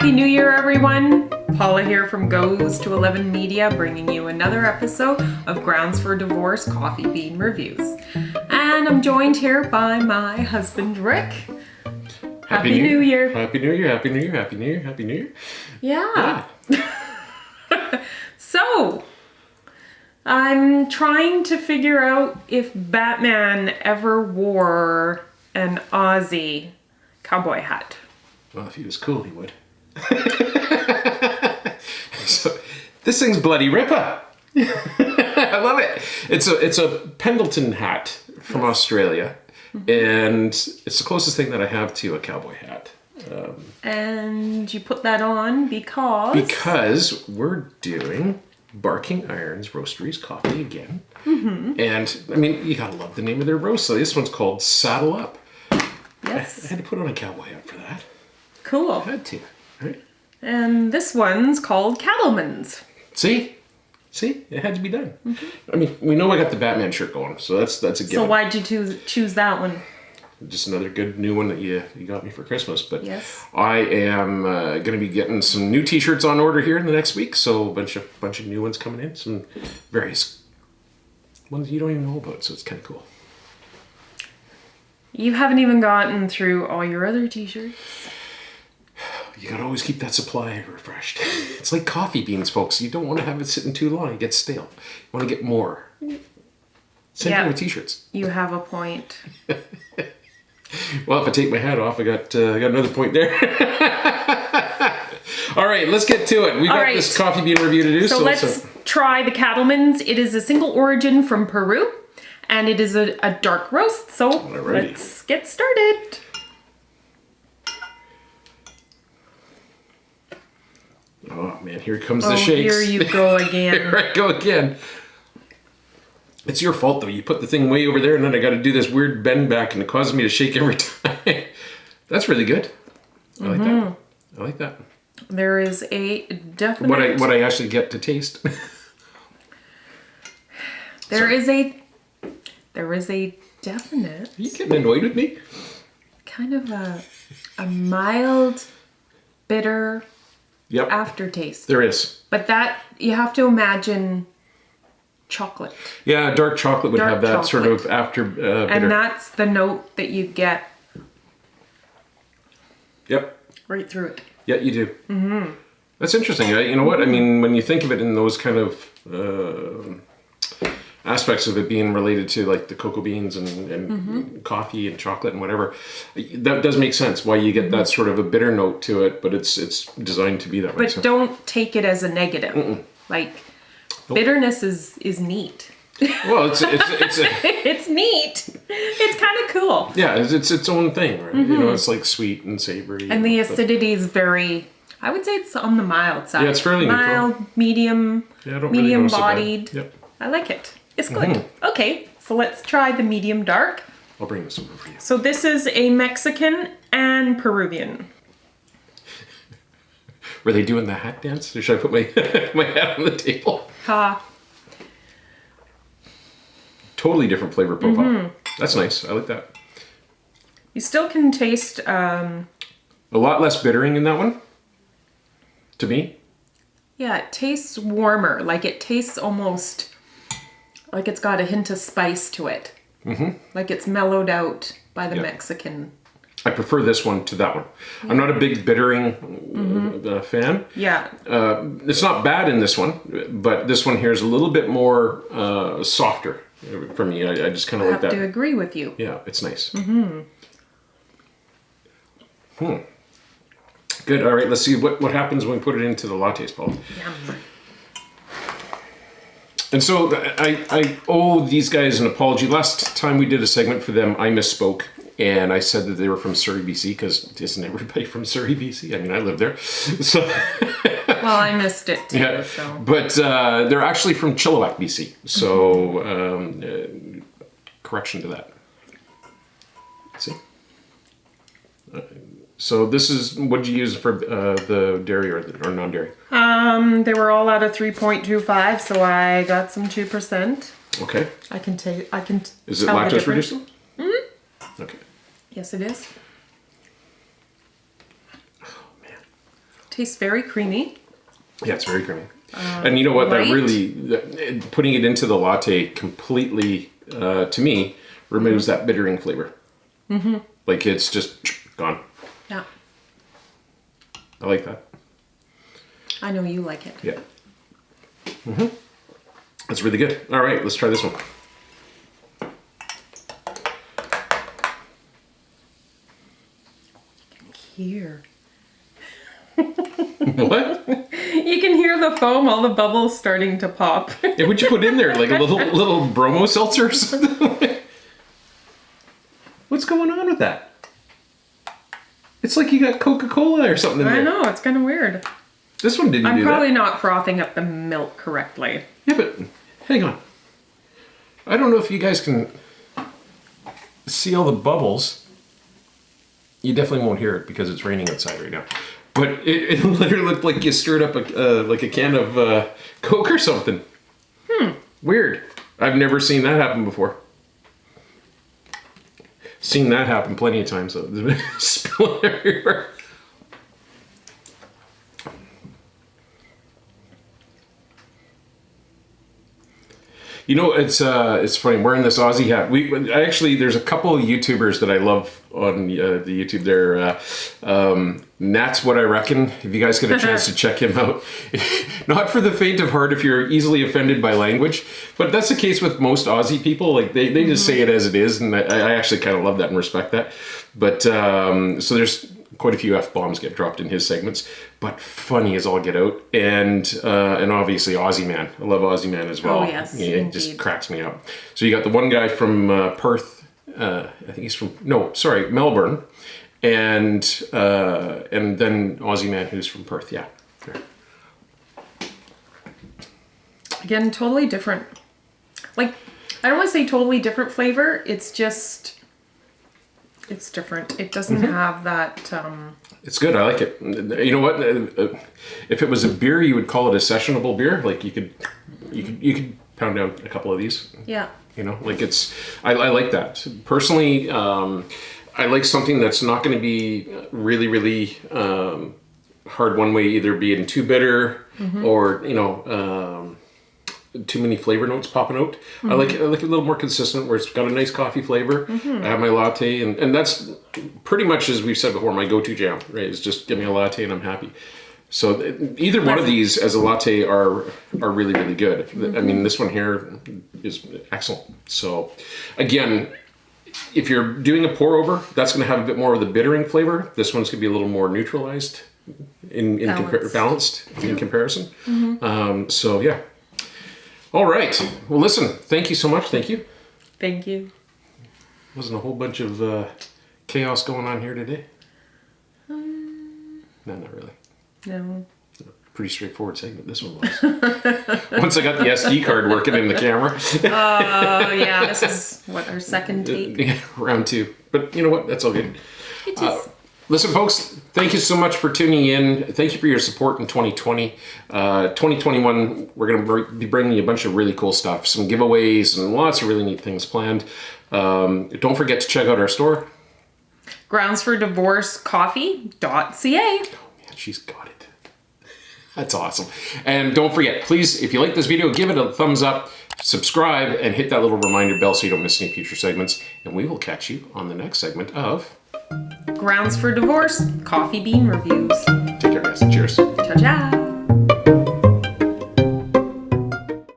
Happy New Year, everyone! Paula here from Goes to 11 Media, bringing you another episode of Grounds for Divorce Coffee Bean Reviews. And I'm joined here by my husband, Rick. Happy New Year! Happy New Year! Happy New Year! Happy New Year! Happy New Year! Yeah. So, I'm trying to figure out if Batman ever wore an Aussie cowboy hat. Well, if he was cool, he would. So, this thing's Bloody Ripper. I love it. It's a Pendleton hat from Australia, and it's the closest thing that I have to a cowboy hat. And you put that on because? Because we're doing Barking Irons Roastery's coffee again. And, I mean, you gotta love the name of their roast. So this one's called Saddle Up. Yes. I had to put on a cowboy hat for that. Cool. I had to, right? And this one's called Cattleman's. See? It had to be done. I mean, we know I got the Batman shirt going, so that's a given. So why'd you choose that one? Just another good new one that you got me for Christmas. But yes. I am going to be getting some new T-shirts on order here in the next week. So a bunch of new ones coming in. Some various ones you don't even know about. So it's kind of cool. You haven't even gotten through all your other T-shirts. You got to always keep that supply refreshed. It's like coffee beans, folks. You don't want to have it sitting too long. It gets stale. You want to get more. Same thing with T-shirts. You have a point. Well, if I take my hat off, I got another point there. All right, let's get to it. We got this coffee bean review to do. So let's try the Cattleman's. It is a single origin from Peru, and it is a dark roast. So let's get started. Oh man, here comes the shakes. Here you go again. Here I go again. It's your fault though. You put the thing way over there and then I got to do this weird bend back and it causes me to shake every time. That's really good. I like that. I like that. There is a definite... What I actually get to taste. There is a definite... Are you getting annoyed with me? Kind of a mild, bitter aftertaste. There is. But that, you have to imagine chocolate. Yeah, dark chocolate would have that sort of after bitter. And that's the note that you get. Yep. Right through it. Yeah, you do. That's interesting. You know what? I mean, when you think of it in those kind of aspects of it being related to like the cocoa beans and coffee and chocolate and whatever, that does make sense why you get that sort of a bitter note to it, but it's designed to be that way. But don't take it as a negative. Like, bitterness is neat. Well, it's it's neat. It's kind of cool. Yeah, it's its own thing, right? You know, it's like sweet and savory. And the acidity is very, I would say it's on the mild side. Yeah, it's fairly mild, neutral. medium, Yeah, I don't medium really bodied. Yep. I like it. It's good. Okay, so let's try the medium dark. I'll bring this over for you. So this is a Mexican and Peruvian. Were they doing the hat dance? Or should I put my hat on the table? Totally different flavor profile. That's nice. I like that. You still can taste... a lot less bittering in that one. To me. Yeah, it tastes warmer. Like it tastes almost... like it's got a hint of spice to it. Like it's mellowed out by the Mexican. I prefer this one to that one. I'm not a big bittering fan. Yeah. It's not bad in this one, but this one here is a little bit more softer for me. I just kind of like that. I have to agree with you. Yeah, it's nice. Good. All right, let's see what happens when we put it into the lattes, Paul. Yum. And so I owe these guys an apology. Last time we did a segment for them, I misspoke. And I said that they were from Surrey, BC, because isn't everybody from Surrey, BC? I mean, I live there. So well, I missed it too. Yeah. So. But they're actually from Chilliwack, BC. So correction to that. Let's see. So this is, what did you use for the dairy or non-dairy? They were all out of 3.25, so I got some 2%. Okay. I can Is it lactose reducing? Okay. Yes, it is. Oh man. Tastes very creamy. Yeah, it's very creamy. And you know what? Right? That really, putting it into the latte completely, to me, removes that bittering flavor. Mm-hmm. Like it's just gone. Yeah. I like that. I know you like it. Yeah. Mm-hmm. That's really good. All right, let's try this one. Here. What? You can hear the foam, all the bubbles starting to pop. Yeah, what'd you put in there? Like a little bromo seltzer or something? What's going on with that? It's like you got Coca-Cola or something in there. I know, it's kind of weird. This one didn't do that. I'm probably not frothing up the milk correctly. Yeah, but hang on. I don't know if you guys can see all the bubbles. You definitely won't hear it because it's raining outside right now. But it literally looked like you stirred up like a can of Coke or something. Weird. I've never seen that happen before. Seen that happen plenty of times though. There's been spill everywhere. You know, it's funny. I'm wearing this Aussie hat. There's a couple of YouTubers that I love on the YouTube there. Nat's What I Reckon. If you guys get a chance to check him out. Not for the faint of heart if you're easily offended by language, but that's the case with most Aussie people. Like they just say it as it is, and I actually kind of love that and respect that. But so there's quite a few F-bombs get dropped in his segments, but funny as all get out. And obviously Aussie Man. I love Aussie Man as well. Oh, yes, Yeah, it just cracks me up. So you got the one guy from Perth, I think he's from, Melbourne. And then Aussie Man who's from Perth, yeah. There. Again, totally different. Like, I don't want to say totally different flavor. It's just... It's different. It doesn't have that... It's good. I like it. You know what? If it was a beer, you would call it a sessionable beer. Like you could pound out a couple of these. Yeah. You know, like it's... I like that. Personally, I like something that's not going to be really, really hard one way, either being too bitter or, too many flavor notes popping out. I like it a little more consistent where it's got a nice coffee flavor. I have my latte and that's pretty much, as we've said before, my go-to jam, right? Is just give me a latte and I'm happy. So either one of these as a latte are really, really good. I mean, this one here is excellent. So again, if you're doing a pour over, that's going to have a bit more of the bittering flavor. This one's going to be a little more neutralized balanced in comparison. So yeah. All right. Well, listen, thank you so much. Thank you. Thank you. Wasn't a whole bunch of chaos going on here today? No, not really. No. Pretty straightforward segment this one was. Once I got the SD card working in the camera. Oh, yeah. This is, our second take? Round 2. But you know what? That's all good. It is. Listen, folks, thank you so much for tuning in. Thank you for your support in 2020. 2021, we're going to be bringing you a bunch of really cool stuff, some giveaways, and lots of really neat things planned. Don't forget to check out our store. groundsfordivorcecoffee.ca. Oh, man, she's got it. That's awesome. And don't forget, please, if you like this video, give it a thumbs up, subscribe, and hit that little reminder bell so you don't miss any future segments. And we will catch you on the next segment of... Grounds for Divorce Coffee Bean Reviews. Take care, guys. Cheers. Ciao, ciao.